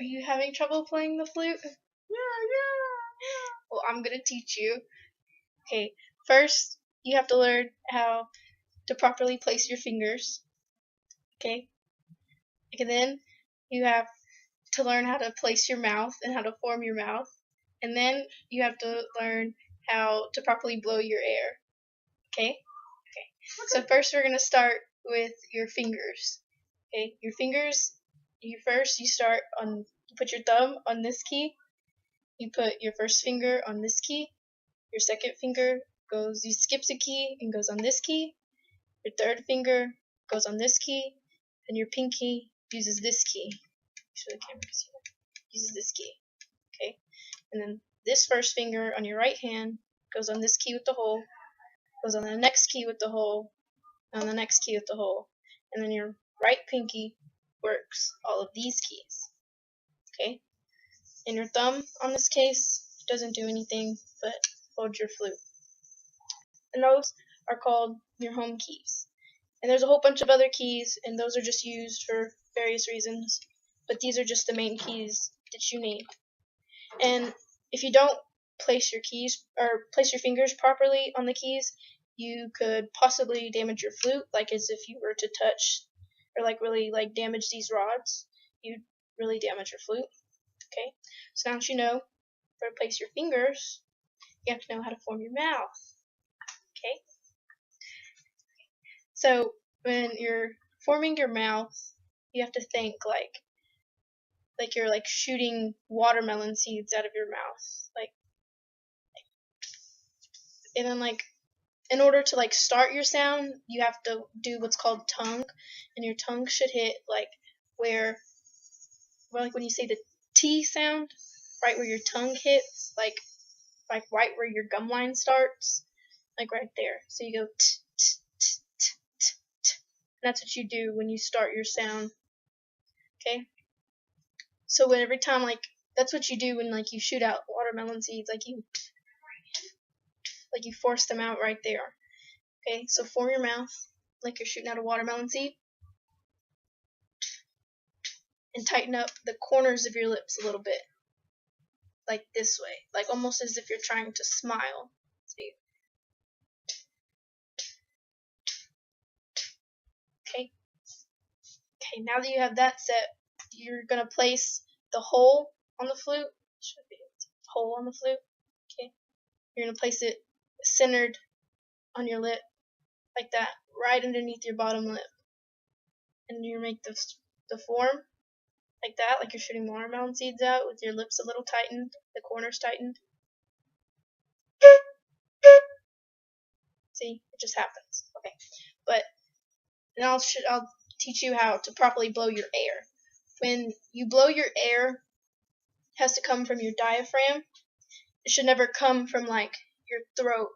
Are you having trouble playing the flute? Yeah. Well, I'm gonna teach you. Okay, first you have to learn how to properly place your fingers. Okay, and then you have to learn how to place your mouth and how to form your mouth. And then you have to learn how to properly blow your air. Okay? So first we're going to start with your fingers. Okay? Your fingers, you put your thumb on this key. You put your first finger on this key. Your second finger skips a key and goes on this key. Your third finger goes on this key. And your pinky uses this key. Show the camera, uses this key. Okay? And then this first finger on your right hand goes on this key with the hole, goes on the next key with the hole, and on the next key with the hole. And then your right pinky works all of these keys. Okay? And your thumb on this case doesn't do anything but hold your flute. And those are called your home keys. And there's a whole bunch of other keys, and those are just used for various reasons. But these are just the main keys that you need. And if you don't place your fingers properly on the keys, you could possibly damage your flute, like as if you were to touch or really damage these rods. You'd really damage your flute. Okay? So now that you know where to place your fingers, you have to know how to form your mouth. Okay? So when you're forming your mouth, you have to think like you're shooting watermelon seeds out of your mouth, and then in order to start your sound, you have to do what's called tongue, and your tongue should hit where when you say the T sound, right where your tongue hits, like right where your gum line starts, right there. So you go t t t t t t. And that's what you do when you start your sound. Okay. So every time that's what you do when you shoot out watermelon seeds, you force them out right there. Okay, so form your mouth like you're shooting out a watermelon seed, and tighten up the corners of your lips a little bit, like this way, almost as if you're trying to smile. See? Okay. Okay, now that you have that set, you're gonna place the hole on the flute. Should be hole on the flute. Okay. You're gonna place it centered on your lip, like that, right underneath your bottom lip, and you make the form like that, like you're shooting watermelon seeds out with your lips a little tightened, the corners tightened. See, it just happens. Okay, but now I'll teach you how to properly blow your air. When you blow your air, it has to come from your diaphragm. It should never come from your throat.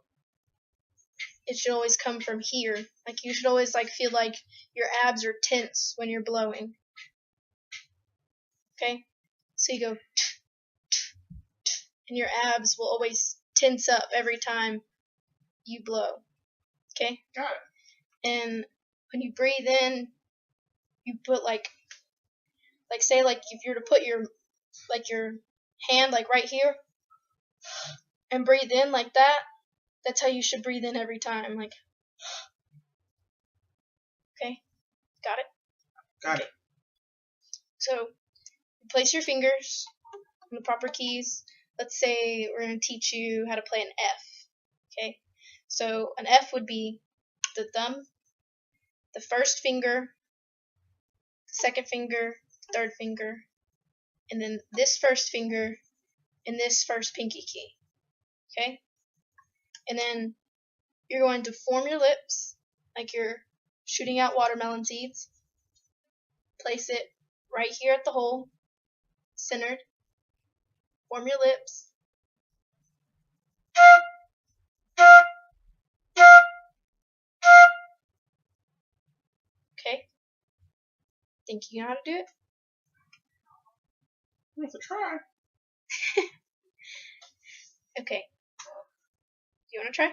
It should always come from here. You should always feel like your abs are tense when you're blowing. Okay? So you go and your abs will always tense up every time you blow. Okay? Got it. And when you breathe in, you put say if you were to put your hand right here and breathe in like that, that's how you should breathe in every time. Okay? Got it? Got it. So place your fingers on the proper keys. Let's say we're going to teach you how to play an F. Okay? So an F would be the thumb, the first finger, second finger, third finger, and then this first finger and this first pinky key. Okay? And then you're going to form your lips like you're shooting out watermelon seeds. Place it right here at the hole, centered. Form your lips. Okay? Think you know how to do it? Worth a try. Okay. You want to try?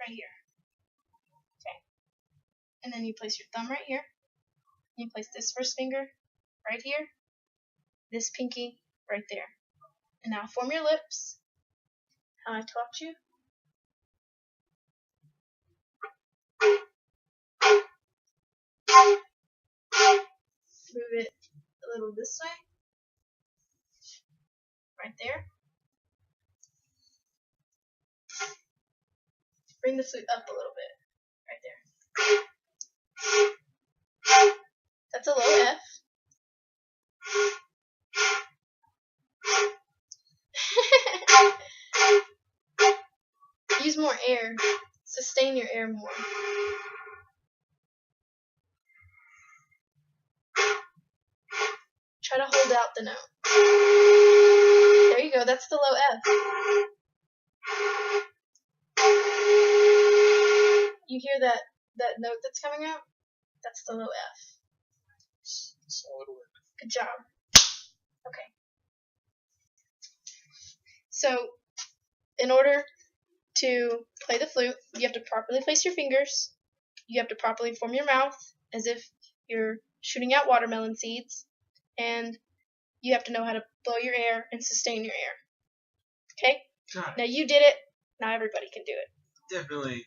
right here. Okay. And then you place your thumb right here. You place this first finger right here. This pinky right there. And now form your lips. How I taught you. Move it a little this way. Right there. Bring the flute up a little bit. Right there. That's a low F. Use more air. Sustain your air more. Try to hold out the note. There you go. That's the low F. You hear that note that's coming out? That's the low F. Solid work. Good job. Okay. So, in order to play the flute, you have to properly place your fingers. You have to properly form your mouth as if you're shooting out watermelon seeds. And you have to know how to blow your air and sustain your air. Okay? Got it. Now you did it. Now everybody can do it. Definitely